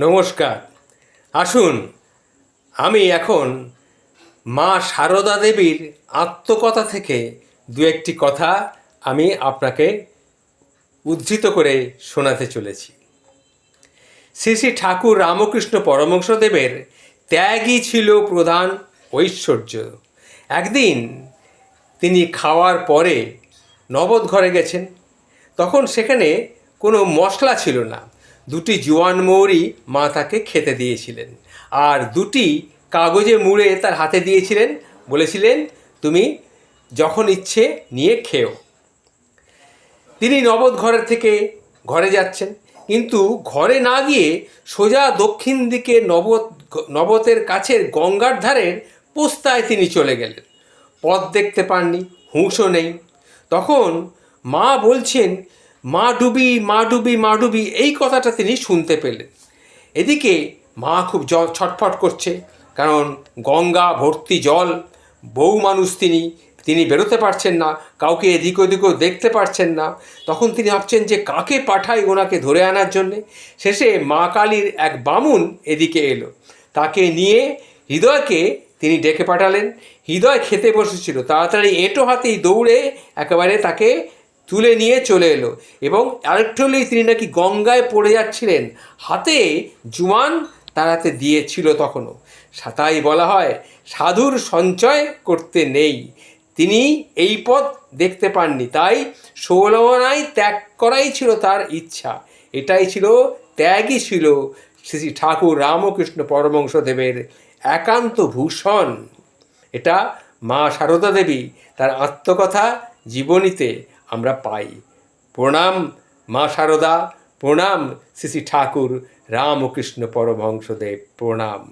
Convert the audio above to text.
নমস্কার। আসুন আমি এখন মা সারদা দেবীর আত্মকথা থেকে দু একটি কথা আমি আপনাকে উদ্ধৃত করে শোনাতে চলেছি। শ্রী শ্রী ঠাকুর রামকৃষ্ণ পরমহংসদেবের ত্যাগই ছিল প্রধান ঐশ্বর্য। একদিন তিনি খাওয়ার পরে নবদ ঘরে গেছেন। তখন সেখানে কোনো মশলা ছিল না। দুটি জোয়ান মৌরি মা তাকে খেতে দিয়েছিলেন, আর দুটি কাগজে মুড়ে তার হাতে দিয়েছিলেন, বলেছিলেন তুমি যখন ইচ্ছে নিয়ে খেও। তিনি নবদ ঘরের থেকে ঘরে যাচ্ছেন, কিন্তু ঘরে না গিয়ে সোজা দক্ষিণ দিকে নবতের কাছের গঙ্গার ধারের পোস্তায় তিনি চলে গেলেন। পথ দেখতে পাননি, হুঁশও নেই। তখন মা বলছেন মা ডুবি মা ডুবি মা ডুবি, এই কথাটা তিনি শুনতে পেলেন। এদিকে মা খুব ছটফট করছে, কারণ গঙ্গা ভর্তি জল, বউ মানুষ তিনি বেরোতে পারছেন না, কাউকে এদিক ওদিকেও দেখতে পারছেন না। তখন তিনি ভাবছেন যে কাকে পাঠাই ওনাকে ধরে আনার জন্যে। শেষে মা কালীর এক বামুন এদিকে এলো, তাকে নিয়ে হৃদয়কে তিনি ডেকে পাঠালেন। হৃদয় খেতে বসেছিল, তাড়াতাড়ি এঁটো হাতেই দৌড়ে একেবারে তাকে তুলে নিয়ে চলে এলো, এবং আরেকটু হলেই তিনি নাকি গঙ্গায় পড়ে যাচ্ছিলেন। হাতে জোয়ান তার হাতে দিয়েছিল তখনও। তাই বলা হয় সাধুর সঞ্চয় করতে নেই। তিনি এই পথ দেখতে পাননি, তাই ষোলনায় ত্যাগ করাই ছিল তার ইচ্ছা। এটাই ছিল, ত্যাগই ছিল শ্রী ঠাকুর রামকৃষ্ণ পরমহংসদেবের একান্ত ভূষণ। এটা মা সারদা দেবী তার আত্মকথা জীবনীতে আমরা পাই। প্রণাম মা সারদা, প্রণাম শ্রী শ্রী ঠাকুর রামকৃষ্ণ পরমহংসদেব, প্রণাম।